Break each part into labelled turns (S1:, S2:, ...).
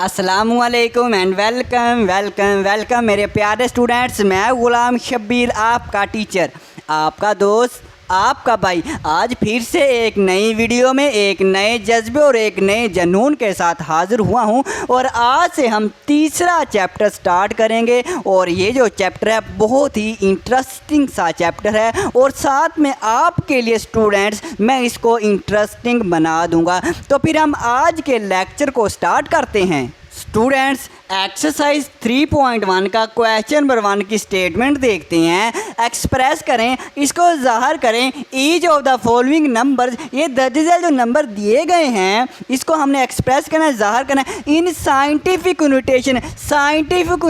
S1: अस्सलामुअलैकुम and welcome welcome welcome मेरे प्यारे स्टूडेंट्स। मैं गुलाम शब्बीर, आपका टीचर, आपका दोस्त, आपका भाई आज फिर से एक नई वीडियो में एक नए जज्बे और एक नए जुनून के साथ हाज़िर हुआ हूं। और आज से हम तीसरा चैप्टर स्टार्ट करेंगे और ये जो चैप्टर है बहुत ही इंटरेस्टिंग सा चैप्टर है और साथ में आपके लिए स्टूडेंट्स मैं इसको इंटरेस्टिंग बना दूंगा। तो फिर हम आज के लेक्चर को स्टार्ट करते हैं। स्टूडेंट्स, एक्सरसाइज 3.1 का क्वेश्चन नंबर 1 की स्टेटमेंट देखते हैं। एक्सप्रेस करें, इसको ज़ाहिर करें each of the following numbers. ये दर्जल जो नंबर दिए गए हैं इसको हमने एक्सप्रेस करना है, ज़ाहिर करना है in scientific notation. Scientific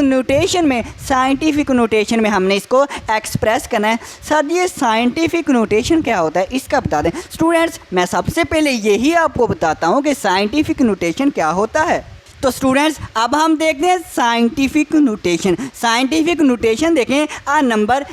S1: notation में हमने इसको एक्सप्रेस करना है। सर ये साइंटिफिक नोटेशन क्या होता है इसका बता दें। स्टूडेंट्स, मैं सबसे पहले यही आपको बताता हूँ कि साइंटिफिक नोटेशन क्या होता है। तो स्टूडेंट्स अब हम देखते हैं साइंटिफिक नोटेशन। साइंटिफिक नोटेशन देखें, number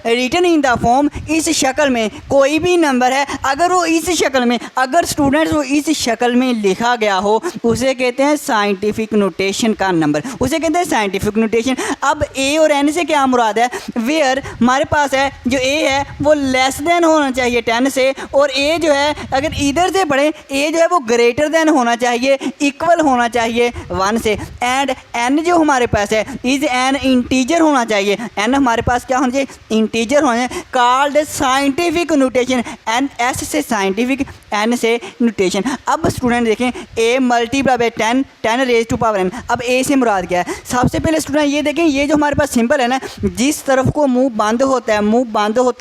S1: written in the form, इस शक्ल में कोई भी नंबर है अगर वो इस शक्ल में, अगर स्टूडेंट्स वो इस शक्ल में लिखा गया हो उसे कहते हैं साइंटिफिक नोटेशन का नंबर, उसे कहते हैं साइंटिफिक नोटेशन। अब ए और एन से क्या मुराद है? वेयर हमारे पास है जो ए है वो लेस देन होना चाहिए 10 से, और ए जो है अगर इधर से पढ़ें ए जो है वो ग्रेटर देन होना चाहिए, इक्वल होना चाहिए 1 से। एंड एन जो हमारे पास है इज एन इंटीजर होना चाहिए। एन हमारे पास क्या होना चाहिए? इंटीजर होना चाहिए। Called scientific notation, N S से साइंटिफिक, एन से नोटेशन। अब स्टूडेंट देखें A multiply by 10 raise to power N. अब ए से मुराद क्या है? सबसे पहले स्टूडेंट ये देखें, ये जो हमारे पास सिंबल है ना, जिस तरफ को मुंह बंद होता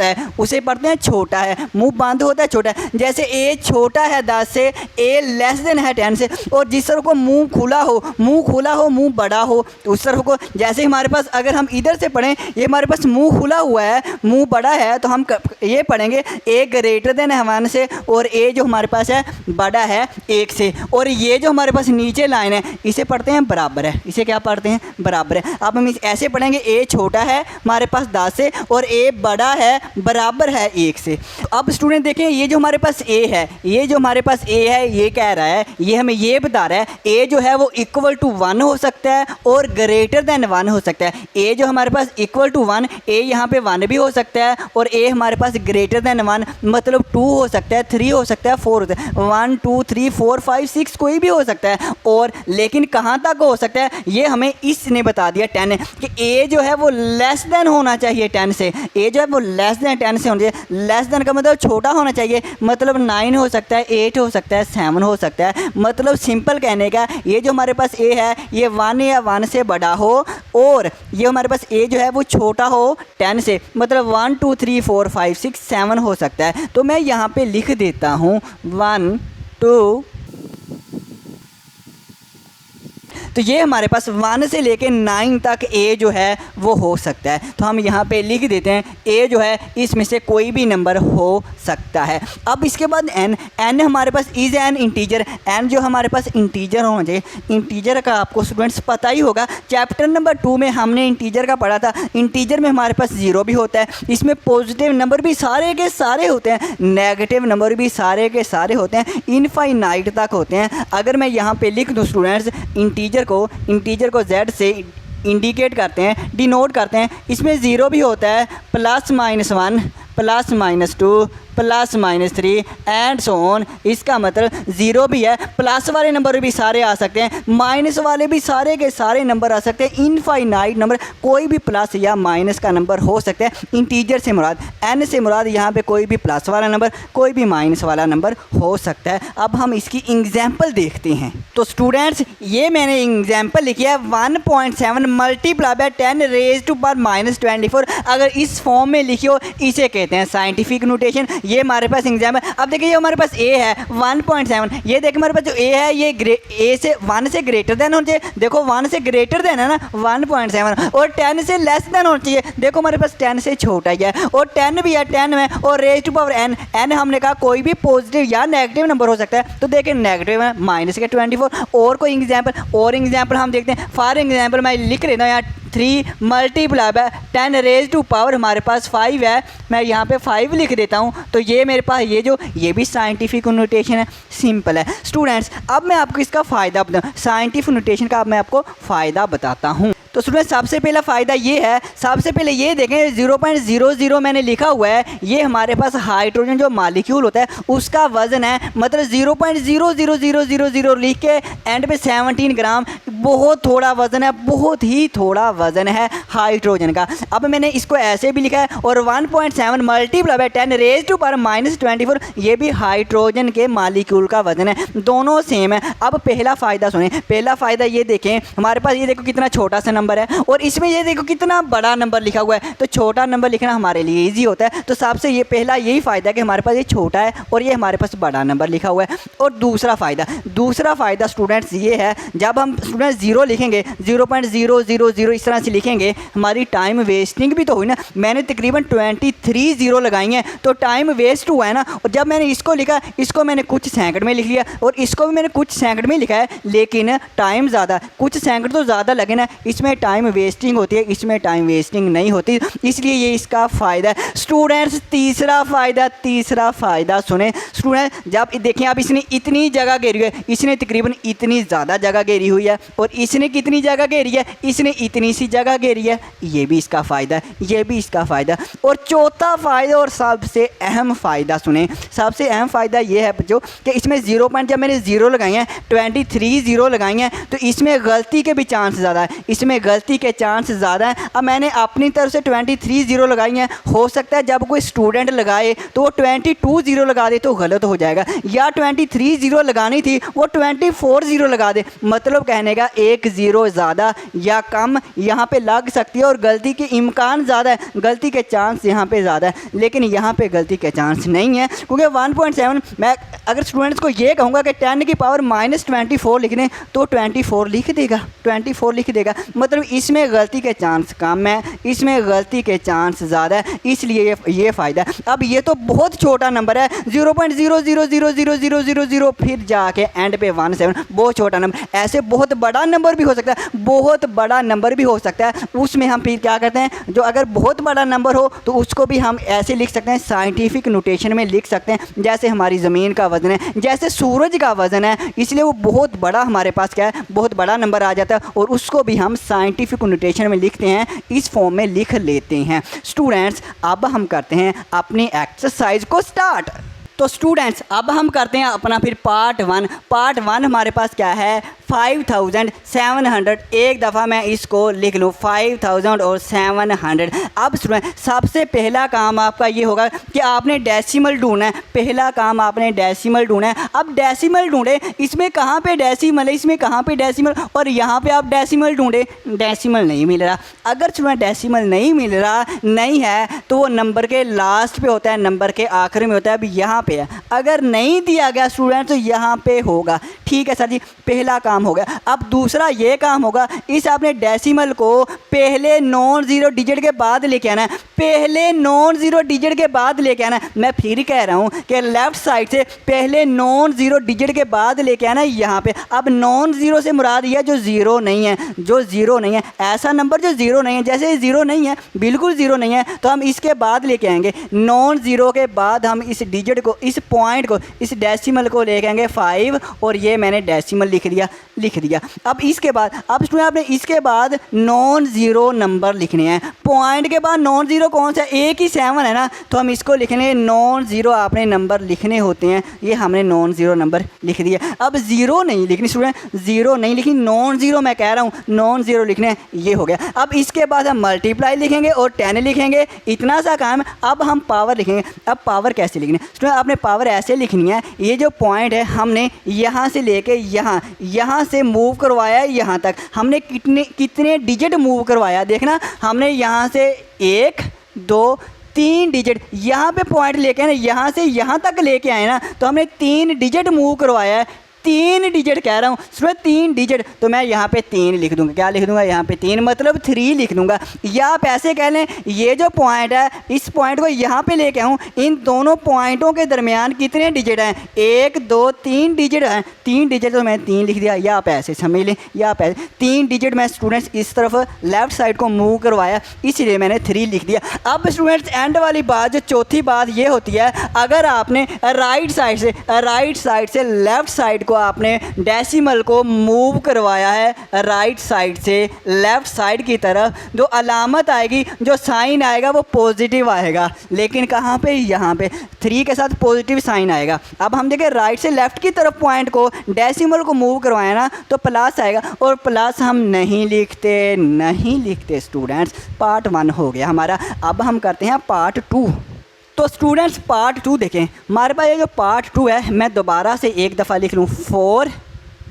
S1: है उसे पढ़ते हैं छोटा है, मुंह बंद होता है छोटा है। जैसे ए छोटा है 10 से, ए लेस देन है 10 से, और जिस तरफ को मुंह खुला हो, मुंह बड़ा हो तो उस तरफ को, जैसे हमारे पास अगर हम इधर से पढ़ें ये हमारे पास मुंह खुला हुआ है, मुंह बड़ा है, तो हम ये पढ़ेंगे ए ग्रेटर देन है 1 से, और ए जो हमारे पास है बड़ा है 1 से। और ये जो हमारे पास नीचे लाइन है इसे पढ़ते हैं बराबर है, इसे क्या पढ़ते हैं? बराबर है। अब हम ऐसे पढ़ेंगे ए छोटा है हमारे पास 10 से और ए बड़ा है बराबर है 1 से। अब स्टूडेंट देखें ये जो हमारे पास ए है, ये जो हमारे पास ए है ये कह रहा है, ये हमें ये बता रहा है ए जो है वो इक्वल टू 1 हो सकता है और ग्रेटर देन 1 हो सकता है। ए जो हमारे पास इक्वल टू 1, ए यहाँ पे 1 भी हो सकता है, और ए हमारे पास ग्रेटर देन 1 मतलब 2 हो सकता है, 3 हो सकता है, 4 हो सकता है, 1 2 3 4 5 6 कोई भी हो सकता है। और लेकिन कहाँ तक हो सकता है ये हमें इसने बता दिया 10 कि ए जो है वो लेस देन होना चाहिए 10 से। ए जो है वो लेस देन 10 से होना चाहिए। लेस देन का मतलब छोटा होना चाहिए, मतलब 9 हो सकता है, 8 हो सकता है, 7 हो सकता है। मतलब सिंपल कहने का ये जो हमारे पास ए है ये 1 या 1 से बड़ा हो, और ये हमारे पास ए जो है वो छोटा हो 10 से, मतलब 1 2 3 4 5 6 7 हो सकता है। तो मैं यहाँ पे लिख देता हूँ 1 2, तो ये हमारे पास 1 से लेके 9 तक ए जो है वो हो सकता है। तो हम यहाँ पे लिख देते हैं ए जो है इसमें से कोई भी नंबर हो सकता है। अब इसके बाद एन हमारे पास इज एन इंटीजर। एन जो हमारे पास इंटीजर होना चाहिए। इंटीजर का आपको स्टूडेंट्स पता ही होगा, चैप्टर नंबर 2 में हमने इंटीजर का पढ़ा था। इंटीजर में हमारे पास 0 भी होता है, इसमें पॉजिटिव नंबर भी सारे के सारे होते हैं, नेगेटिव नंबर भी सारे के सारे होते हैं, इनफाइनाइट तक होते हैं। अगर मैं यहाँ पे लिख दूँ स्टूडेंट्स इंटीजर को Z से इंडिकेट करते हैं, डिनोट करते हैं, इसमें 0 भी होता है, +-1 +-2 +-3 एंड सो ऑन। इसका मतलब 0 भी है, प्लस वाले नंबर भी सारे आ सकते हैं, माइनस वाले भी सारे के सारे नंबर आ सकते हैं, इनफाइनाइट नंबर, कोई भी प्लस या माइनस का नंबर हो सकता है। इंटीजर से मुराद, एन से मुराद यहाँ पे कोई भी प्लस वाला नंबर, कोई भी माइनस वाला नंबर हो सकता है। अब हम इसकी एग्जाम्पल देखते हैं। तो स्टूडेंट्स ये मैंने एग्जाम्पल लिखी है 1.7 multiply by 10 raise to power -24। अगर इस फॉर्म में लिखी हो इसे कहते हैं साइंटिफिक नोटेशन। ये हमारे पास एग्जाम्पल। अब देखिए ये हमारे पास ए है 1.7, ये देखिए हमारे पास जो ए है ये ए से 1 से ग्रेटर देन होना चाहिए। देखो 1 से ग्रेटर देन है ना 1.7, और 10 से लेस देन होना चाहिए। देखो हमारे पास 10 से छोटा ही है, और 10 भी है 10 में, और raise to power N. N हमने कहा कोई भी पॉजिटिव या नेगेटिव नंबर हो सकता है, तो देखिए नेगेटिव है -24। और कोई एग्जाम्पल हम देखते हैं। फॉर एग्जाम्पल मैं लिख लेता हूँ यहाँ 3 multiply by 10 raise to power हमारे पास 5 है, मैं यहाँ पे 5 लिख देता हूँ। तो ये मेरे पास ये भी साइंटिफिक नोटेशन है, सिंपल है। स्टूडेंट्स अब मैं आपको इसका फ़ायदा बताऊँ, साइंटिफिक नोटेशन का अब मैं आपको फ़ायदा बताता हूँ। तो स्टूडेंट सबसे पहला फ़ायदा ये है, सबसे पहले ये देखें 0.00 मैंने लिखा हुआ है, ये हमारे पास हाइड्रोजन जो मालिक्यूल होता है उसका वज़न है, मतलब 0.00000 लिख के एंड पे 17 ग्राम, बहुत थोड़ा वज़न है, बहुत ही थोड़ा वज़न है हाइड्रोजन का। अब मैंने इसको ऐसे भी लिखा है, और 1.7 multiply by 10 raise to power -24 ये भी हाइड्रोजन के मालिक्यूल का वज़न है, दोनों सेम है। अब पहला फ़ायदा सुने, पहला फ़ायदा ये देखें, हमारे पास ये देखो कितना छोटा सा नंबर है, और इसमें ये देखो कितना बड़ा नंबर लिखा हुआ है। तो छोटा नंबर लिखना हमारे लिए इजी होता है, तो सबसे ये पहला यही फ़ायदा है कि हमारे पास ये छोटा है और ये हमारे पास बड़ा नंबर लिखा हुआ है। और दूसरा फ़ायदा स्टूडेंट्स ये है, जब हम स्टूडेंट्स 0 लिखेंगे 0.000 इस तरह से लिखेंगे, हमारी टाइम वेस्टिंग भी तो हुई ना। मैंने तकरीबन 23 0 लगाई हैं, तो टाइम वेस्ट हुआ है ना। और जब मैंने इसको लिखा, इसको मैंने कुछ सेकंड में लिख लिया, और इसको भी मैंने कुछ सेकंड में लिखा है, लेकिन टाइम ज़्यादा, कुछ सेकंड तो ज़्यादा लगे ना, इसमें टाइम वेस्टिंग होती है, इसमें टाइम वेस्टिंग नहीं होती, इसलिए ये इसका फ़ायदा है। स्टूडेंट्स तीसरा फ़ायदा सुने स्टूडेंट, जब देखें आप इसने इतनी जगह घेरी है, इसने तकरीबन इतनी ज़्यादा जगह घेरी हुई है, और इसने कितनी जगह घेरी है, इसने इतनी सी जगह घेरी है, ये भी इसका फ़ायदा है, ये भी इसका फ़ायदा। और चौथा फ़ायदा और सबसे अहम फ़ायदा सुने, सबसे अहम फ़ायदा ये है बच्चों कि इसमें 0 पॉइंट, जब मैंने 0 लगाई हैं 23 0 लगाई हैं, तो इसमें गलती के भी चांस ज़्यादा है, इसमें गलती के चांस ज़्यादा है। अब मैंने अपनी तरफ से 23 0 लगाई हैं, हो सकता है जब कोई स्टूडेंट लगाए तो वो 22 0 लगा दे तो गलत हो जाएगा, या 23 0 लगानी थी वो 24 0 लगा दे, मतलब कहने का 1 0 ज़्यादा या कम यहाँ पे लग सकती है, और गलती के इम्कान ज़्यादा है, गलती के चांस यहाँ पे ज़्यादा है, लेकिन यहाँ पे गलती के चांस नहीं है, क्योंकि 1.7 मैं अगर स्टूडेंट्स को ये कहूँगा कि 10 की पावर -24 लिखने, तो 24 लिख देगा, 24 लिख देगा, मतलब इसमें गलती के चांस कम है, इसमें गलती के चांस ज़्यादा है, इसलिए ये फ़ायदा है। अब ये तो बहुत छोटा नंबर है, 0.0000000, फिर जाके एंड पे 17, बहुत छोटा नंबर। ऐसे बहुत बड़ा नंबर भी हो सकता है, बहुत बड़ा नंबर भी हो सकता है, उसमें हम फिर क्या करते हैं, जो अगर बहुत बड़ा नंबर हो तो उसको भी हम ऐसे लिख सकते हैं, साइंटिफिक नोटेशन में लिख सकते हैं, जैसे हमारी ज़मीन का वज़न है, जैसे सूरज का वज़न है, इसलिए वो बहुत बड़ा हमारे पास क्या है, बहुत बड़ा नंबर आ जाता है, और उसको भी हम साइंटिफिक नोटेशन में लिखते हैं, इस फॉर्म में लिख लेते हैं। स्टूडेंट्स अब हम करते हैं अपनी एक्सरसाइज को स्टार्ट। तो स्टूडेंट्स अब हम करते हैं अपना फिर पार्ट 1 हमारे पास क्या है, 5700। एक दफ़ा मैं इसको लिख लूँ 5700। अब स्टूडेंट सबसे पहला काम आपका ये होगा कि आपने डेसिमल ढूंढना है, पहला काम आपने डेसिमल ढूंढना है। अब डेसिमल ढूंढे, इसमें कहाँ पे डेसिमल है, इसमें कहाँ पे डेसिमल, और यहाँ पे आप डेसिमल ढूंढे, डेसिमल नहीं मिल रहा। अगर स्टूडेंट डेसिमल नहीं मिल रहा नहीं है तो वो नंबर के लास्ट पे होता है, नंबर के आखिर में होता है, अभी यहाँ पे है। अगर नहीं दिया गया स्टूडेंट तो यहाँ पे होगा, ठीक है सर जी, पहला काम हो गया। अब दूसरा ये काम होगा, इस आपने डेसिमल को पहले नॉन ज़ीरो डिजिट के बाद लेके आना है, पहले नॉन ज़ीरो डिजिट के बाद लेके आना है। मैं फिर कह रहा हूँ कि लेफ़्ट साइड से पहले नॉन ज़ीरो डिजिट के बाद लेके आना है यहाँ पे। अब नॉन ज़ीरो से मुराद यह जो ज़ीरो नहीं है, जो ज़ीरो नहीं है, ऐसा नंबर जो ज़ीरो नहीं है, जैसे ज़ीरो नहीं है, बिल्कुल ज़ीरो नहीं है, तो हम इसके बाद लेके आएंगे नॉन ज़ीरो के बाद हम इस डिजिट को, इस पॉइंट को, इस डेसिमल को लेके आएंगे 5, और ये मैंने डेसिमल लिख दिया। अब इसके बाद, अब स्टूडेंट आपने इसके बाद नॉन ज़ीरो नंबर लिखने हैं। पॉइंट के बाद नॉन ज़ीरो कौन सा, एक ही 7 है ना, तो हम इसको लिखने, नॉन ज़ीरो आपने नंबर लिखने होते हैं, ये हमने नॉन ज़ीरो नंबर लिख दिया। अब ज़ीरो नहीं लिखनी स्टूडेंट, ज़ीरो नहीं लिखनी, नॉन ज़ीरो मैं कह रहा हूँ, नॉन ज़ीरो लिखने, ये हो गया। अब इसके बाद हम मल्टीप्लाई लिखेंगे और 10 लिखेंगे, इतना सा काम। अब हम पावर लिखेंगे। अब पावर कैसे लिखनी है स्टूडेंट, आपने पावर ऐसे लिखनी है, ये जो पॉइंट है हमने यहाँ से लेके यहाँ से मूव करवाया है यहाँ तक, हमने कितने डिजिट मूव करवाया, देखना हमने यहाँ से 1 2 3 डिजिट यहाँ पे पॉइंट लेके ना, यहाँ से यहाँ तक लेके आए ना, तो हमने 3 डिजिट मूव करवाया है, 3 डिजिट कह रहा हूँ स्टूडेंट, 3 डिजिट, तो मैं यहाँ पे 3 लिख दूंगा। क्या लिख दूंगा? यहाँ पे 3 मतलब 3 लिख दूंगा। या आप ऐसे कह लें, ये जो पॉइंट है इस पॉइंट को यहाँ पे लेके आऊँ, इन दोनों पॉइंटों के दरमियान कितने डिजिट हैं? 1 2 3 डिजिट हैं। 3 डिजिट तो मैं 3 लिख दिया। या आप ऐसे समझ लें, या आप ऐसे 3 डिजिट मैं स्टूडेंट्स इस तरफ लेफ्ट साइड को मूव करवाया, इसलिए मैंने 3 लिख दिया। अब स्टूडेंट्स एंड वाली बात, जो चौथी बात ये होती है, अगर आपने राइट साइड से लेफ्ट साइड को आपने डेसिमल को मूव करवाया है, राइट साइड से लेफ्ट साइड की तरफ, जो अलामत आएगी, जो साइन आएगा वो पॉजिटिव आएगा। लेकिन कहाँ पे? यहाँ पे 3 के साथ पॉजिटिव साइन आएगा। अब हम देखें राइट से लेफ्ट की तरफ पॉइंट को डेसिमल को मूव करवाया ना, तो प्लस आएगा, और प्लस हम नहीं लिखते स्टूडेंट्स। पार्ट 1 हो गया हमारा। अब हम करते हैं पार्ट 2। तो स्टूडेंट्स पार्ट 2 देखें। हमारे पास ये जो पार्ट 2 है, मैं दोबारा से एक दफ़ा लिख लूँ, 4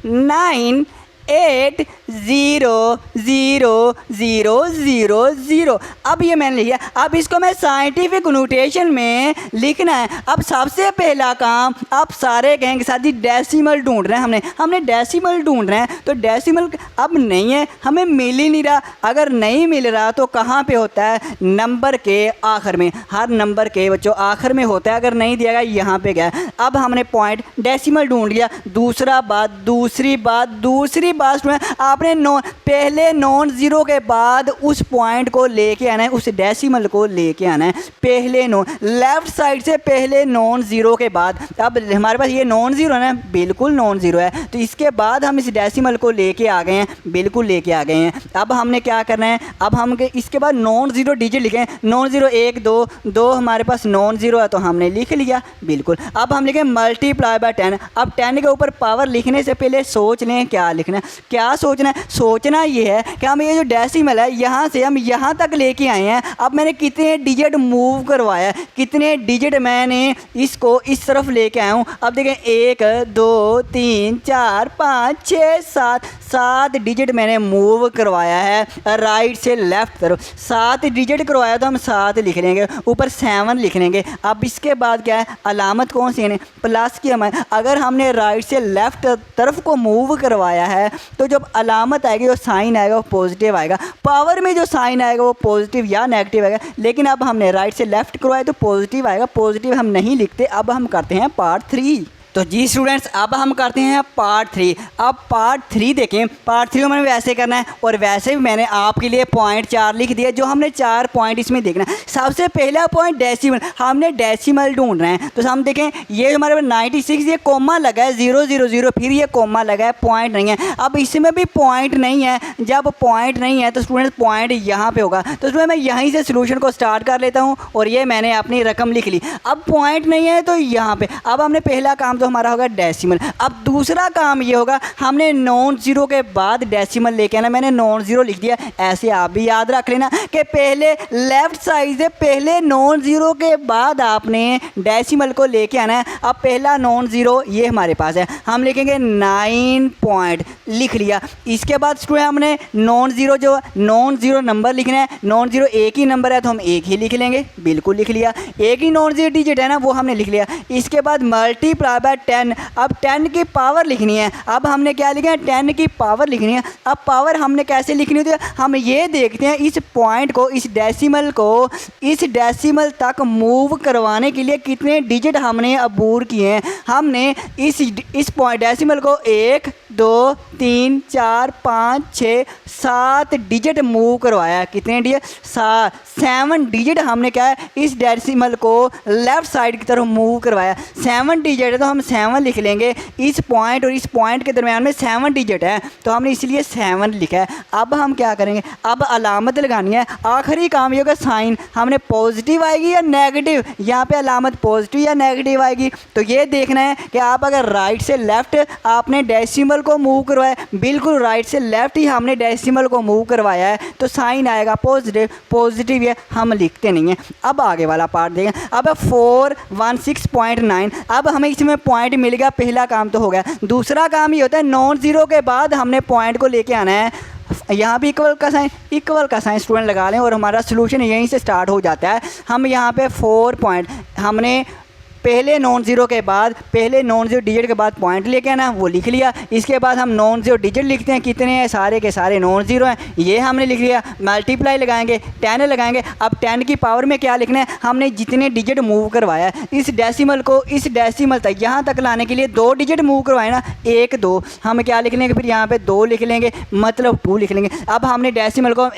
S1: 9 8 0 0 0 0 0। अब ये मैंने लिया। अब इसको मैं साइंटिफिक नोटेशन में लिखना है। अब सबसे पहला काम, आप सारे कहेंगे साथ ही डेसिमल ढूंढ रहे हैं, हमने डेसिमल ढूंढ रहे हैं। तो डेसिमल अब नहीं है, हमें मिल ही नहीं रहा। अगर नहीं मिल रहा तो कहाँ पे होता है? नंबर के आखिर में। हर नंबर के बच्चों आखिर में होता है। अगर नहीं दिया गया, यहाँ पे गया। अब हमने पॉइंट डेसिमल ढूंढ लिया। दूसरी बात में आपने पहले नॉन ज़ीरो के बाद उस पॉइंट को लेके आना है, उस डेसिमल को लेके आना है। पहले लेफ्ट साइड से पहले नॉन ज़ीरो के बाद। अब हमारे पास ये नॉन ज़ीरो है ना, बिल्कुल नॉन ज़ीरो है, तो इसके बाद हम इस डेसिमल को लेके आ गए हैं, बिल्कुल लेके आ गए हैं। अब हमने क्या करना है? अब हम इसके बाद नॉन ज़ीरो डिजिट लिखें। नॉन ज़ीरो 1 2 हमारे पास नॉन ज़ीरो है, तो हमने लिख लिया, बिल्कुल। अब हम लिखें मल्टीप्लाई बाय 10। अब 10 के ऊपर पावर लिखने से पहले सोच लें क्या लिखना है। क्या सोचना है? सोचना ये है कि हम ये जो डेसिमल है, यहाँ से हम यहाँ तक लेके आए हैं। अब मैंने कितने डिजिट मूव करवाया, कितने डिजिट मैंने इसको इस तरफ लेके आया हूँ। अब देखें 1 2 3 4 5 6 7 डिजिट मैंने मूव करवाया है राइट से लेफ्ट तरफ। 7 डिजिट करवाया तो हम 7 लिख लेंगे, ऊपर 7 लिख लेंगे। अब इसके बाद क्या है? अलामत कौन सी है? प्लस की। हमें अगर हमने राइट से लेफ्ट तरफ को मूव करवाया है, तो जब अलामत आएगी, जो साइन आएगा वो पॉजिटिव आएगा। पावर में जो साइन आएगा वो पॉजिटिव या नेगेटिव आएगा। लेकिन अब हमने राइट से लेफ्ट करवाया तो पॉजिटिव आएगा, पॉजिटिव हम नहीं लिखते। अब हम करते हैं पार्ट 3। तो जी स्टूडेंट्स, अब हम करते हैं पार्ट 3। अब पार्ट 3 देखें। पार्ट 3 में मैंने वैसे करना है, और वैसे भी मैंने आपके लिए पॉइंट 4 लिख दिया, जो हमने 4 पॉइंट इसमें देखना है। सबसे पहला पॉइंट डेसिमल, हमने डेसिमल ढूंढ रहे हैं। तो हम देखें, ये हमारे पास 96, ये कोमा लगा है 0 0 0, फिर ये कोमा लगा है, पॉइंट नहीं है। अब इसमें भी पॉइंट नहीं है। जब पॉइंट नहीं है तो स्टूडेंट पॉइंट यहाँ पे होगा। तो स्टूडेंट मैं यहीं से सोल्यूशन को स्टार्ट कर लेता हूँ, और ये मैंने अपनी रकम लिख ली। अब पॉइंट नहीं है तो यहाँ पे। अब हमने पहला काम तो हमारा होगा डेसिमल। अब दूसरा काम ये होगा, हमने नॉन ज़ीरो के बाद डेसिमल लेके आना। मैंने नॉन ज़ीरो लिख दिया। ऐसे आप भी याद रख लेना कि पहले लेफ्ट साइड से पहले नॉन ज़ीरो के बाद आपने डेसिमल को लेके आना है। अब पहला नॉन ज़ीरो ये हमारे पास है, हम लिखेंगे 9 पॉइंट, लिख लिया। इसके बाद स्टूडेंट हमने नॉन ज़ीरो नंबर लिखना है। नॉन ज़ीरो एक ही नंबर है तो हम एक ही लिख लेंगे, बिल्कुल लिख लिया। एक ही नॉन ज़ीरो डिजिट है ना, वो हमने लिख लिया। इसके बाद मल्टीप्लाई बाय 10। अब 10 की पावर लिखनी है। अब हमने क्या लिखा है? 10 की पावर लिखनी है। अब पावर हमने कैसे लिखनी होती है? हम ये देखते हैं, इस पॉइंट को, इस डेसिमल तक मूव करवाने के लिए कितने डिजिट हमने अबूर किए हैं। हमने इस पॉइंट डेसिमल को 1 2 3 4 5 6 7 डिजिट मूव करवाया। कितने डिजिट? 7 डिजिट हमने क्या है, इस डेसिमल को लेफ्ट साइड की तरफ मूव करवाया। 7 डिजिट है तो हम 7 लिख लेंगे। इस पॉइंट और इस पॉइंट के दरमियान में 7 डिजिट है, तो हमने इसलिए 7 लिखा है। अब हम क्या करेंगे? अब अलामत लगानी है। आखिरी काम ये होगा साइन, हमने पॉजिटिव आएगी या नेगेटिव। यहाँ पे अलामत पॉजिटिव या नेगेटिव आएगी, तो ये देखना है कि आप अगर राइट से लेफ्ट आपने डेसिमल को मूव करवाया, बिल्कुल राइट से लेफ्ट ही हमने डेसिमल को मूव करवाया है, तो साइन आएगा पॉजिटिव है, हम लिखते नहीं हैं। अब आगे वाला पार्ट देखें। अब 416.9। अब हमें इसमें पॉइंट मिल गया, पहला काम तो हो गया। दूसरा काम ये होता है, नॉन ज़ीरो के बाद हमने पॉइंट को लेके आना है। यहाँ भी इक्वल का साइन स्टूडेंट लगा लें, और हमारा सोल्यूशन यहीं से स्टार्ट हो जाता है। हम यहाँ पे 4 पॉइंट हमने पहले नॉन ज़ीरो के बाद, पहले नॉन ज़ीरो डिजिट के बाद पॉइंट लेके आना, वो लिख लिया। इसके बाद हम नॉन ज़ीरो डिजिट लिखते हैं, कितने हैं, सारे के सारे नॉन ज़ीरो हैं, ये हमने लिख लिया। मल्टीप्लाई लगाएंगे, 10 लगाएंगे। अब 10 की पावर में क्या लिखना है, हमने जितने डिजिट मूव करवाया है इस डेसिमल को इस डेसिमल तक यहाँ तक लाने के लिए 2 डिजिट मूव करवाए ना, 1 2, हम क्या लिख लेंगे, फिर यहाँ पे 2 लिख लेंगे, मतलब 2 लिख लेंगे। अब हमने डेसिमल को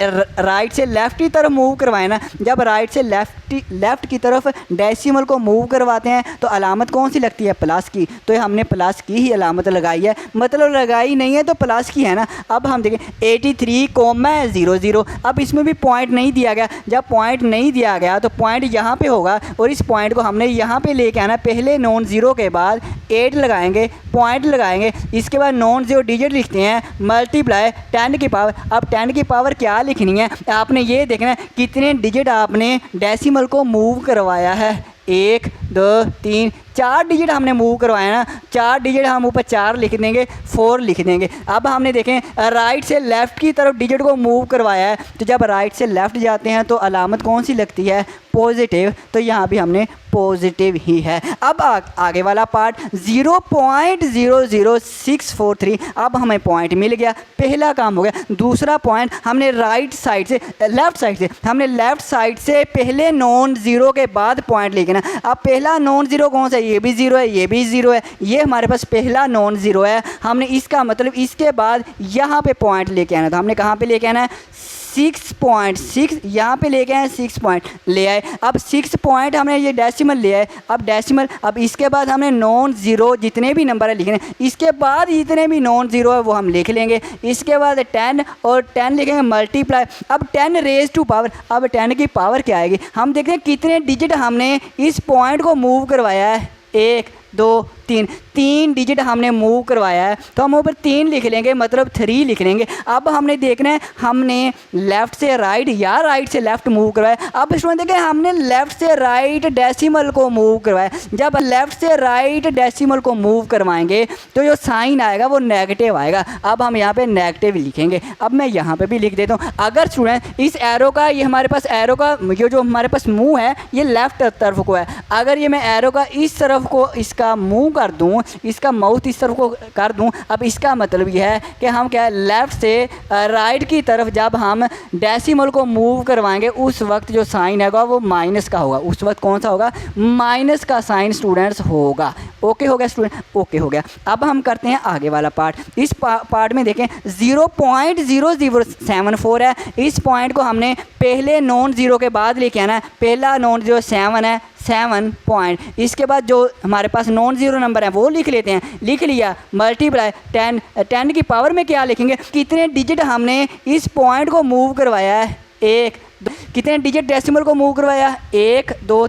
S1: राइट से लेफ़्ट की तरफ मूव करवाए ना, जब राइट से लेफ़्ट की तरफ डेसिमल को मूव करवाते हैं तो अलामत कौन सी लगती है, प्लस की। तो हमने प्लस की ही अलामत लगाई है, मतलब लगाई नहीं है तो प्लस की है ना। अब हम देखें 83,00। अब इसमें भी पॉइंट नहीं दिया गया, जब पॉइंट नहीं दिया गया तो पॉइंट यहाँ पे होगा और इस पॉइंट को हमने यहाँ पे लेके आना। पहले नॉन ज़ीरो के बाद 8 लगाएंगे, पॉइंट लगाएंगे, इसके बाद नॉन ज़ीरो डिजिट लिखते हैं, मल्टीप्लाई 10 की पावर। अब 10 की पावर क्या लिखनी है, आपने ये देखना है कितने डिजिट आपने डेसिमल को मूव करवाया है, 1 2 3 4 डिजिट हमने मूव करवाया ना, 4 डिजिट हम ऊपर 4 लिख देंगे, 4 लिख देंगे। अब हमने देखें राइट से लेफ़्ट की तरफ डिजिट को मूव करवाया है, तो जब राइट से लेफ़्ट जाते हैं तो अलामत कौन सी लगती है, पॉजिटिव। तो यहाँ भी हमने पॉजिटिव ही है। अब आगे वाला पार्ट 0.00643। अब हमें पॉइंट मिल गया, पहला काम हो गया। दूसरा पॉइंट हमने राइट साइड से लेफ़्ट साइड से पहले नॉन ज़ीरो के बाद पॉइंट लेके ना। अब पहला नॉन ज़ीरो कौन सा है, ये भी ज़ीरो है, ये भी ज़ीरो है, ये हमारे पास पहला नॉन ज़ीरो है। हमने इसका मतलब इसके बाद यहाँ पे पॉइंट लेके आना था, हमने कहाँ पे लेके आना है, 6.6 यहाँ पे लेके आए, 6 पॉइंट ले आए। अब 6 पॉइंट हमने ये डेसिमल ले आए, अब डेसिमल। अब इसके बाद हमने नॉन ज़ीरो जितने भी नंबर है लिखने, इसके बाद जितने भी नॉन ज़ीरो है वो हम लिख लेंगे। इसके बाद 10 और 10 लिखेंगे मल्टीप्लाई। अब 10 रेज़ टू पावर, अब 10 की पावर क्या आएगी, हम देखते हैं कितने डिजिट हमने इस पॉइंट को मूव करवाया है, 1 2 3 डिजिट हमने मूव करवाया है, तो हम ऊपर 3 लिख लेंगे, मतलब 3 लिख लेंगे। अब हमने देखना है हमने लेफ़्ट से राइट या राइट से लेफ़्ट मूव करवाया। अब इसमें देखें हमने लेफ़्ट से राइट डेसिमल को मूव करवाया। जब लेफ़्ट से राइट डेसिमल को मूव करवाएंगे तो जो साइन आएगा वो नेगेटिव आएगा। अब हम यहाँ पे नेगेटिव लिखेंगे। अब मैं यहाँ पे भी लिख देता हूँ। अगर स्टूडेंट इस एरो का, ये हमारे पास एरो का ये जो हमारे पास मुँह है ये लेफ़्ट तरफ को है, अगर ये मैं एरो का इस तरफ को इसका मुँह कर दूँ, इसका माउथ इस तरफ को कर दूं, अब इसका मतलब यह है कि हम क्या है, लेफ़्ट से राइट की तरफ जब हम डेसिमल को मूव करवाएंगे उस वक्त जो साइन आएगा वो माइनस का होगा। उस वक्त कौन सा होगा, माइनस का साइन स्टूडेंट्स होगा। ओके हो गया स्टूडेंट, ओके हो गया। अब हम करते हैं आगे वाला पार्ट। इस पार्ट में देखें 0.0074 है। इस पॉइंट को हमने पहले नॉन ज़ीरो के बाद लेके आना है। पहला नॉन ज़ीरो 7 है, 7 पॉइंट। इसके बाद जो हमारे पास नॉन ज़ीरो नंबर है वो लिख लेते हैं, लिख लिया, मल्टीप्लाई 10 की पावर में क्या लिखेंगे, कितने डिजिट हमने इस पॉइंट को मूव करवाया है, 1 कितने डिजिट डेसिमल को मूव करवाया, 1 2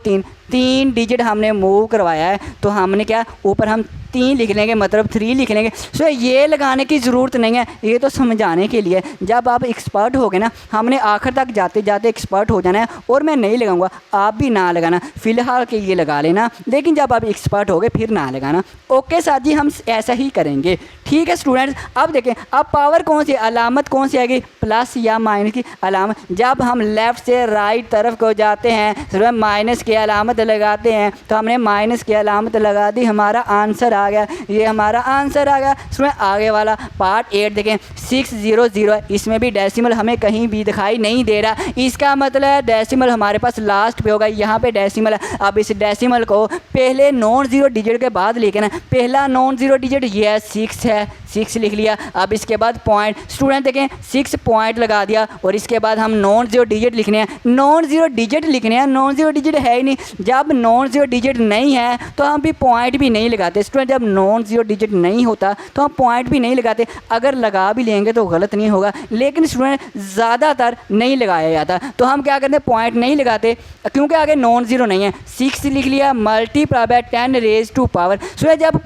S1: 3 डिजिट हमने मूव करवाया है। तो हमने क्या ऊपर हम 3 लिख लेंगे, मतलब 3 लिख लेंगे। सो ये लगाने की ज़रूरत नहीं है, ये तो समझाने के लिए। जब आप एक्सपर्ट हो गए ना, हमने आखिर तक जाते जाते एक्सपर्ट हो जाना है। और मैं नहीं लगाऊंगा, आप भी ना लगाना, फ़िलहाल के ये लगा लेना, लेकिन जब आप एक्सपर्ट हो गए फिर ना लगाना। ओके साथ जी, हम ऐसा ही करेंगे, ठीक है स्टूडेंट्स। अब देखें अब पावर कौन सी, अलामत कौन सी आएगी, प्लस या माइनस की अलामत। जब हम लेफ़्ट से राइट तरफ को जाते हैं, माइनस की अलामत लगाते हैं, तो हमने माइनस की अलामत लगा दी, हमारा आंसर आ गया, ये हमारा आंसर आ गया। इसमें आगे वाला पार्ट 8 देखें 600 है, इसमें भी डेसिमल हमें कहीं भी दिखाई नहीं दे रहा। इसका मतलब डेसिमल हमारे पास लास्ट पे होगा, यहाँ पे डेसिमल है। अब इस डेसिमल को पहले नॉन ज़ीरो डिजिट के बाद लेके ना, पहला नॉन ज़ीरो डिजिट ये है 6 है, 6 लिख लिया। अब इसके बाद पॉइंट, स्टूडेंट देखें 6 पॉइंट लगा दिया और इसके बाद हम नॉन ज़ीरो डिजिट लिखने हैं, नॉन ज़ीरो डिजिट लिखने हैं। नॉन ज़ीरो डिजिट है ही नहीं, जब नॉन ज़ीरो डिजिट नहीं है तो हम भी पॉइंट भी नहीं लगाते। स्टूडेंट जब नॉन ज़ीरो डिजिट नहीं होता तो हम पॉइंट भी नहीं लगाते। अगर लगा भी लेंगे तो गलत नहीं होगा, लेकिन स्टूडेंट ज़्यादातर नहीं लगाया जाता, तो हम क्या करते हैं, पॉइंट नहीं लगाते, क्योंकि आगे नॉन ज़ीरो नहीं है। 6 लिख लिया, multiply by 10 raise to power. Student जब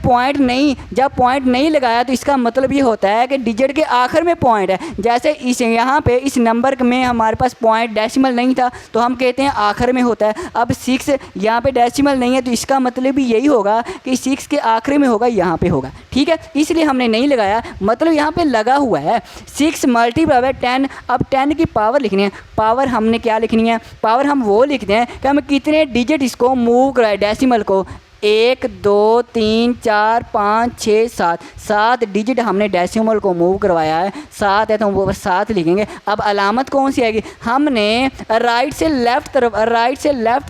S1: पॉइंट नहीं लगाया तो इसका मतलब ये होता है कि डिजिट के आखिर में पॉइंट है। जैसे इस यहाँ पे इस नंबर में हमारे पास पॉइंट डेसिमल नहीं था, तो हम कहते हैं आखिर में होता है। अब 6 यहाँ पे डेसिमल नहीं है, तो इसका मतलब भी यही होगा कि 6 के आखिर में होगा, यहाँ पे होगा, ठीक है। इसलिए हमने नहीं लगाया, मतलब यहाँ पे लगा हुआ है 6 मल्टीप्लाई बाय 10। अब 10 की पावर लिखनी है। पावर हमने क्या लिखनी है, पावर हम वो लिखते हैं कि हम कितने डिजिट इसको मूव कराए, डेसिमल को 1 2 3 4 5 6 7 7 डिजिट हमने डेसिमल को मूव करवाया है। 7 है तो हम वो 7 लिखेंगे। अब अलामत कौन सी आएगी? हमने राइट से लेफ़्ट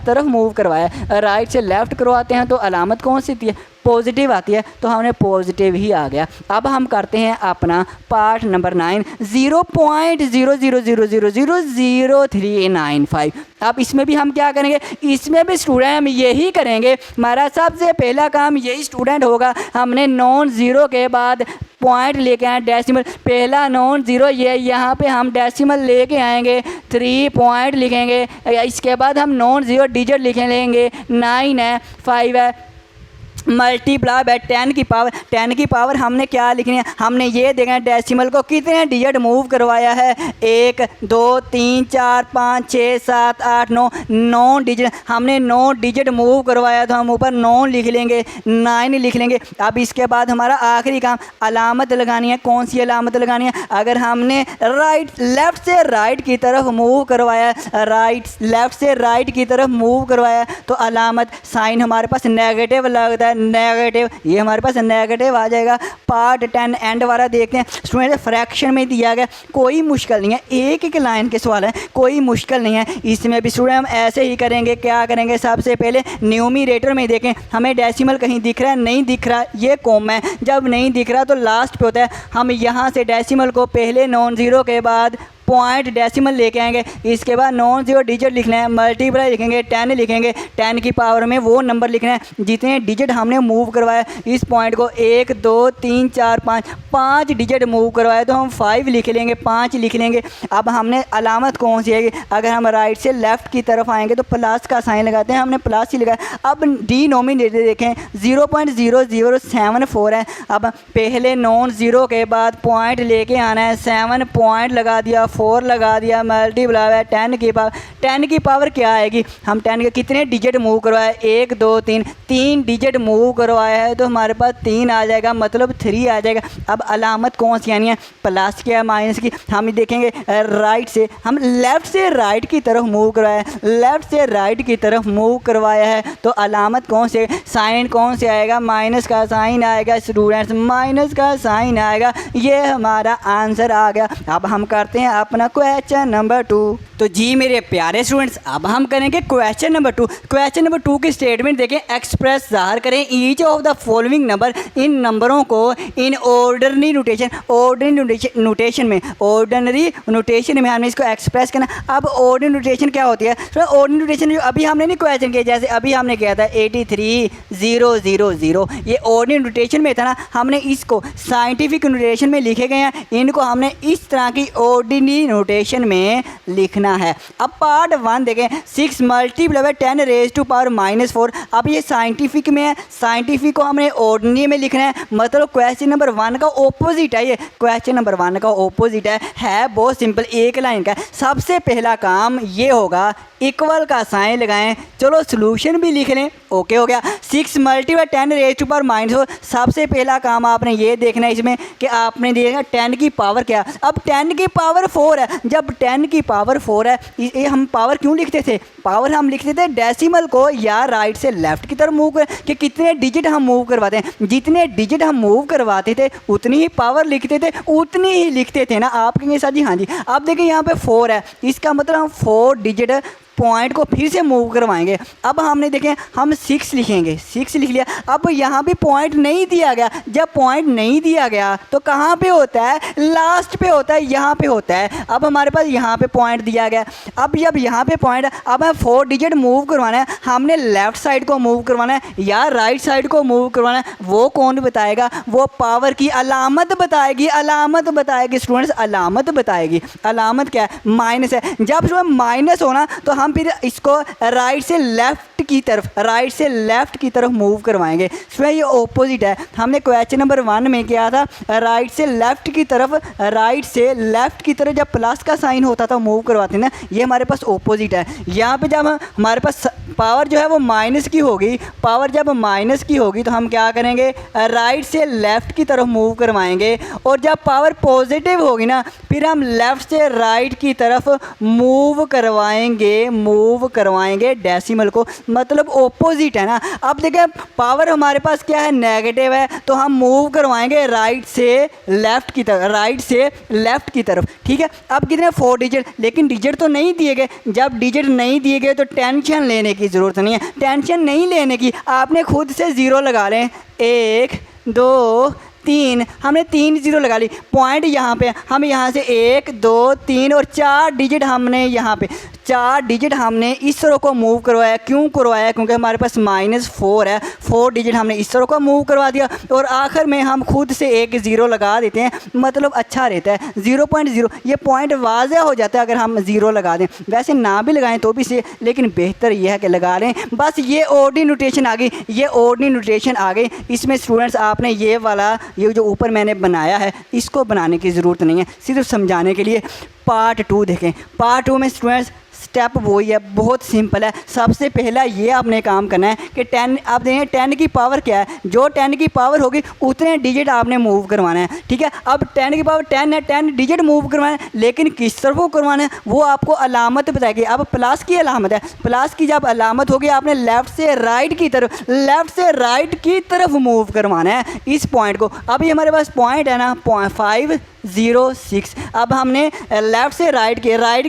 S1: तरफ मूव करवाया है। राइट से लेफ़्ट करवाते हैं तो अलामत कौन सी आती है? पॉजिटिव आती है, तो हमने पॉजिटिव ही आ गया। अब हम करते हैं अपना पार्ट नंबर 9, 0.0000000395। अब इसमें भी हम क्या करेंगे? इसमें भी स्टूडेंट हम यही करेंगे। हमारा सबसे पहला काम यही स्टूडेंट होगा। हमने नॉन ज़ीरो के बाद पॉइंट लेके आए डेसिमल। पहला नॉन ज़ीरो ये यहाँ पे हम डेसिमल लेके आएंगे, 3 पॉइंट लिखेंगे। इसके बाद हम नॉन ज़ीरो डिजिट लिख लेंगे। 9 है, 5 है, मल्टीप्लाई बाय 10 की पावर हमने क्या लिखनी है? हमने ये देखना है डेसिमल को कितने डिजिट मूव करवाया है। 1 2 3 4 5 6 7 8 9 9 डिजिट हमने 9 डिजिट मूव करवाया, तो हम ऊपर 9 लिख लेंगे, 9 लिख लेंगे। अब इसके बाद हमारा आखिरी काम अलामत लगानी है। कौन सी अलामत लगानी है? अगर हमने लेफ़्ट से राइट की तरफ मूव करवाया, लेफ़्ट से राइट की तरफ मूव करवाया, तो अलामत साइन हमारे पास नेगेटिव लगता है। नेगेटिव, ये हमारे पास नेगेटिव आ जाएगा। पार्ट 10 एंड वाला देखते हैं। स्टूडेंट फ्रैक्शन में दिया गया, कोई मुश्किल नहीं है, एक एक लाइन के सवाल है, कोई मुश्किल नहीं है। इसमें भी स्टूडेंट हम ऐसे ही करेंगे। क्या करेंगे? सबसे पहले न्यूमरेटर में देखें, हमें डेसिमल कहीं दिख रहा है? नहीं दिख रहा, ये कॉम है। जब नहीं दिख रहा तो लास्ट पे होता है। हम यहाँ से डेसिमल को पहले नॉन ज़ीरो के बाद पॉइंट डेसिमल लेके आएंगे। इसके बाद नॉन ज़ीरो डिजिट लिखना है, मल्टीप्लाई लिखेंगे, 10 लिखेंगे। 10 की पावर में वो नंबर लिखना है जितने डिजिट हमने मूव करवाया। इस पॉइंट को 1 2 3 4 5 डिजिट मूव करवाया, तो हम 5 लिख लेंगे, 5 लिख लेंगे। अब हमने अलामत कौन सी आएगी? अगर हम राइट से लेफ़्ट की तरफ आएंगे तो प्लस का साइन लगाते हैं, हमने प्लस ही लगाया। अब डिनोमिनेटर देखें, 0.0074 है। अब पहले नॉन ज़ीरो के बाद पॉइंट लेके आना है, 7 पॉइंट लगा दिया, 4 लगा दिया, मल्टीप्लाई है 10 की पावर। 10 की पावर क्या आएगी? हम 10 के कितने डिजिट मूव करवाए? 1 2 3 डिजिट मूव करवाया है, तो हमारे पास 3 आ जाएगा, मतलब 3 आ जाएगा। अब अलामत कौन सी आनी है? प्लस की या माइनस की? हम देखेंगे राइट से, हम लेफ़्ट से राइट की तरफ मूव करवाया है, लेफ़्ट से राइट की तरफ मूव करवाया है, तो अलामत कौन से, साइन कौन से आएगा? माइनस का साइन आएगा स्टूडेंट्स, माइनस का साइन आएगा। ये हमारा आंसर आ गया। अब हम करते हैं अपना क्वेश्चन नंबर 2। तो जी मेरे प्यारे स्टूडेंट्स, अब हम करेंगे क्वेश्चन नंबर 2। क्वेश्चन नंबर 2 की स्टेटमेंट देखें, एक्सप्रेस ज़ाहिर करें each of the following number, इन नंबरों को इन ऑर्डिनरी नोटेशन, नोटेशन में हमने इसको एक्सप्रेस करना। अब ऑर्डिनरी नोटेशन क्या होती है? तो ऑर्डिनरी नोटेशन जो अभी हमने नहीं क्वेश्चन किया, जैसे अभी हमने किया था 83,000, ये ऑर्डिनरी नोटेशन में था ना, हमने इसको साइंटिफिक नोटेशन में लिखे गए हैं, इनको हमने इस तरह की ऑर्डिनरी नोटेशन में लिखना है। अब पार्ट 1 देखें, 6 multiply by 10 raise to power -4। अब ये साइंटिफिक में है, साइंटिफिक को हमने ऑर्डिनरी में लिखना है, मतलब क्वेश्चन नंबर 1 का ऑपोजिट है। ये क्वेश्चन नंबर 1 का ऑपोजिट है बहुत सिंपल, एक लाइन का है। सबसे पहला काम ये होगा, इक्वल का साइन लगाएं। चलो सॉल्यूशन भी लिख लें, ओके हो गया। 6 मल्टीप्लाई 10 रेज़ टू पावर -4। सबसे पहला काम आपने ये देखना है इसमें कि आपने देखा 10 की पावर क्या। अब 10 की पावर 4 है, जब 10 की पावर 4 है, ये हम पावर क्यों लिखते थे? पावर हम लिखते थे डेसिमल को या राइट से लेफ़्ट की तरफ मूव कर, कि कितने डिजिट हम मूव करवाते हैं, जितने डिजिट हम मूव करवाते थे उतनी ही पावर लिखते थे, उतनी ही लिखते थे ना। आप कहेंगे सर जी हाँ जी। अब देखिए यहाँ पे 4 है, इसका मतलब हम 4 डिजिट पॉइंट को फिर से मूव करवाएंगे। अब हमने देखें, हम 6 लिखेंगे, 6 लिख लिया। अब यहाँ भी पॉइंट नहीं दिया गया, जब पॉइंट नहीं दिया गया तो कहाँ पे होता है? लास्ट पे होता है, यहाँ पे होता है। अब हमारे पास यहाँ पे पॉइंट दिया गया, अब जब यहाँ पे पॉइंट, अब हमें 4 डिजिट मूव करवाना है, हमने लेफ़्ट साइड को मूव करवाना है या राइट साइड को मूव करवाना है, वो कौन बताएगा? वो पावर की अलामत बताएगी, अलामत बताएगी स्टूडेंट्स, अलामत बताएगी। अलामत क्या है? माइनस है। जब माइनस होना तो हम फिर इसको राइट से लेफ़्ट की तरफ मूव करवाएंगे। इसमें ये ऑपोजिट है। हमने क्वेश्चन नंबर 1 में किया था राइट से लेफ़्ट की तरफ जब प्लस का साइन होता था मूव करवाते ना, ये हमारे पास ऑपोजिट है। यहाँ पे जब हमारे पास पावर जो है वो माइनस की होगी, पावर जब माइनस की होगी तो हम क्या करेंगे? राइट से लेफ़्ट की तरफ मूव करवाएंगे, और जब पावर पॉजिटिव होगी ना, फिर हम लेफ़्ट से राइट की तरफ मूव करवाएंगे डेसिमल को। मतलब ऑपोजिट है ना। अब देखें पावर हमारे पास क्या है, नेगेटिव है, तो हम मूव करवाएंगे राइट से लेफ्ट की तरफ, राइट से लेफ्ट की तरफ, ठीक है। अब कितने 4 डिजिट, लेकिन डिजिट तो नहीं दिए गए। जब डिजिट नहीं दिए गए तो टेंशन लेने की ज़रूरत नहीं है, टेंशन नहीं लेने की, आपने खुद से ज़ीरो लगा लें। 1 2 3, हमने 3 ज़ीरो लगा ली। पॉइंट यहाँ पे हम यहाँ से 1 2 3 और 4 डिजिट हमने यहाँ पे 4 डिजिट हमने इस तरह को मूव करवाया। क्यों करवाया? क्योंकि हमारे पास -4 है, 4 डिजिट हमने इस तरह को मूव करवा दिया और आखिर में हम खुद से एक ज़ीरो लगा देते हैं, मतलब अच्छा रहता है। 0.0 ये पॉइंट वाज़ह हो जाता है अगर हम ज़ीरो लगा दें। वैसे ना भी लगाएं तो भी से, लेकिन बेहतर यह है कि लगा लें। बस ये ऑर्डिनरी नोटेशन आ गई, ये ऑर्डिनरी नोटेशन आ गई। इसमें स्टूडेंट्स आपने ये वाला, ये जो ऊपर मैंने बनाया है, इसको बनाने की ज़रूरत नहीं है, सिर्फ समझाने के लिए। पार्ट 2 देखें। पार्ट 2 में स्टूडेंट्स स्टेप वही है, बहुत सिंपल है। सबसे पहला ये आपने काम करना है कि 10, आप देखें 10 की पावर क्या है, जो 10 की पावर होगी उतने डिजिट आपने मूव करवाना है, ठीक है। अब 10 की पावर 10 है, 10 डिजिट मूव करवाना है, लेकिन किस तरफ को करवाना है वो आपको अलामत बताएगी। अब प्लस की अलामत है, प्लस की जब अलामत होगी आपने लेफ़्ट से राइट की तरफ, लेफ़्ट से राइट की तरफ मूव करवाना है इस पॉइंट को। अभी हमारे पास पॉइंट है ना 506। अब हमने लेफ़्ट से राइट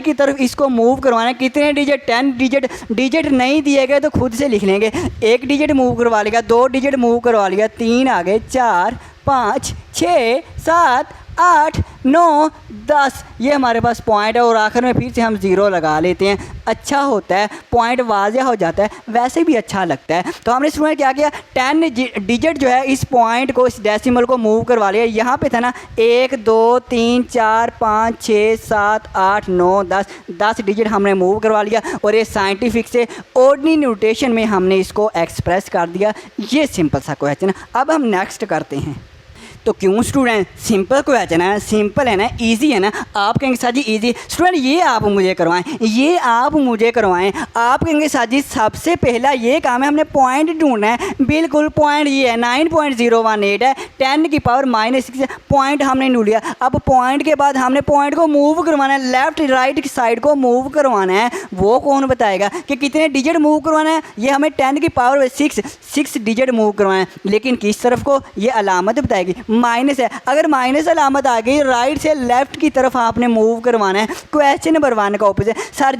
S1: की तरफ इसको मूव करवाना है। कितने डिजिट? 10 डिजिट। डिजिट नहीं दिए गए तो खुद से लिख लेंगे। 1 डिजिट मूव करवा लिया, 2 डिजिट मूव करवा लिया, 3 आ गए, 4 5 6 7 8 9 10, ये हमारे पास पॉइंट है और आखिर में फिर से हम ज़ीरो लगा लेते हैं। अच्छा होता है, पॉइंट वाज़ह हो जाता है, वैसे भी अच्छा लगता है। तो हमने स्टूडेंट क्या किया, 10 डिजिट जो है इस पॉइंट को, इस डेसिमल को मूव करवा लिया। यहाँ पे था ना 1 2 3 4 5 6 7 8 9 10 डिजिट हमने मूव करवा लिया और ये साइंटिफिक से ऑर्डिनरी नोटेशन में हमने इसको एक्सप्रेस कर दिया। ये सिंपल सा क्वेश्चन। अब हम नेक्स्ट करते हैं। तो क्यों स्टूडेंट, सिंपल क्वेश्चन है, सिंपल है ना, इजी है ना। आप कहेंगे सर जी इजी, स्टूडेंट ये आप मुझे करवाएं, ये आप मुझे करवाएं। आप कहेंगे सर जी सबसे पहला ये काम है, हमने पॉइंट ढूंढना है। बिल्कुल पॉइंट ये है 9.018 है, 10 की पावर -6 पॉइंट हमने ढूंढ लिया। अब पॉइंट के बाद हमने पॉइंट को मूव करवाना है, लेफ्ट राइट साइड को मूव करवाना है। वो कौन बताएगा कि कितने डिजिट मूव करवाना है? ये हमें 10 की पावर 6 डिजिट मूव करवाना है, लेकिन किस तरफ को ये अलामत बताएगी, माइनस है। अगर माइनस अलामत आ गई राइट से लेफ्ट की तरफ आपने मूव करवाना है। क्वेश्चन नंबर 1 का ऑपोजिट। सर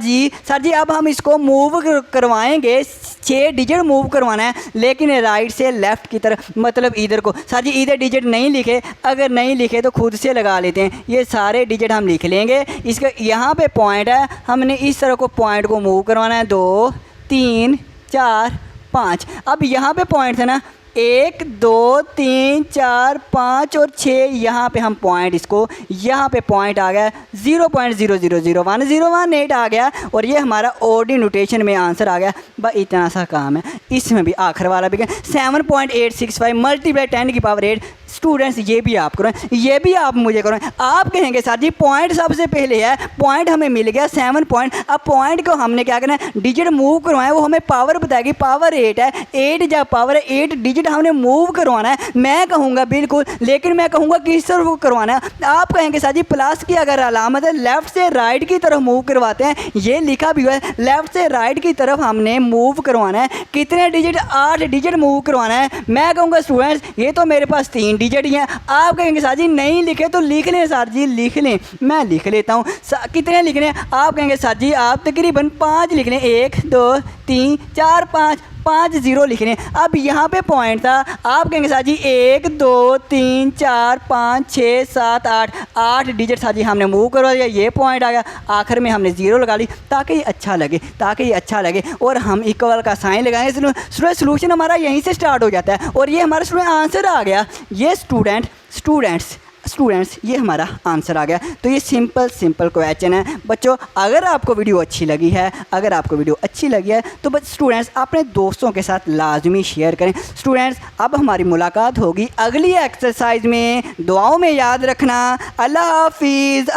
S1: जी अब हम इसको मूव करवाएंगे, 6 डिजिट मूव करवाना है, लेकिन राइट से लेफ्ट की तरफ, मतलब इधर को। सर जी इधर डिजिट नहीं लिखे, अगर नहीं लिखे तो खुद से लगा लेते हैं। ये सारे डिजिट हम लिख लेंगे। इसका यहाँ पे पॉइंट है, हमने इस तरह को पॉइंट को मूव करवाना है। 2 3 4 5। अब यहाँ पे पॉइंट है ना 1 2 3 4 5 और 6, यहाँ पे हम पॉइंट, इसको यहाँ पे पॉइंट आ गया 0.0001018 आ गया और ये हमारा ऑर्डिनरी नोटेशन में आंसर आ गया। बस इतना सा काम है। इसमें भी आखिर वाला भी 7.865 मल्टीप्लाई 10 की पावर 8। स्टूडेंट्स ये भी आप करें, ये भी आप मुझे करें। आप कहेंगे सर जी पॉइंट सबसे पहले है, पॉइंट हमें मिल गया 7 पॉइंट। अब पॉइंट को हमने क्या करना है, डिजिट मूव करवाएं, वो हमें पावर बताएगी। पावर 8 है, 8 जब पावर 8 डिजिट हमने मूव करवाना है। मैं कहूँगा बिल्कुल, लेकिन मैं कहूँगा किस तरफ करवाना है। आप कहेंगे सर जी प्लस की अगर अलामत है, लेफ्ट से राइट की तरफ मूव करवाते हैं। ये लिखा भी हुआ है, लेफ्ट से राइट की तरफ हमने मूव करवाना है। कितने डिजिट? 8 डिजिट मूव करवाना है। मैं कहूँगा स्टूडेंट्स ये तो मेरे पास 3 डिजिट ही हैं। आप कहेंगे सर जी नहीं लिखे तो लिख लें, सर जी लिख लें, मैं लिख लेता हूँ। कितने लिखने हैं? आप कहेंगे सर जी आप तकरीबन 5 लिख लें, 1 2 3 4 5 0 लिखने। अब यहाँ पे पॉइंट था, आप कहेंगे सर जी 1 2 3 4 5 6 7 8 डिजिट सर जी हमने मूव करवा दिया। ये पॉइंट आ गया, आखिर में हमने 0 लगा ली ताकि ये अच्छा लगे, और हम इक्वल का साइन लगाएंगे। स्टूडेंट सोल्यूशन हमारा यहीं से स्टार्ट हो जाता है और ये हमारा स्टूडेंट आंसर आ गया। ये स्टूडेंट्स ये हमारा आंसर आ गया। तो ये सिंपल क्वेश्चन है बच्चों। अगर आपको वीडियो अच्छी लगी है तो बस स्टूडेंट्स अपने दोस्तों के साथ लाजमी शेयर करें। स्टूडेंट्स अब हमारी मुलाकात होगी अगली एक्सरसाइज में। दुआओं में याद रखना। अल्लाह हाफिज़।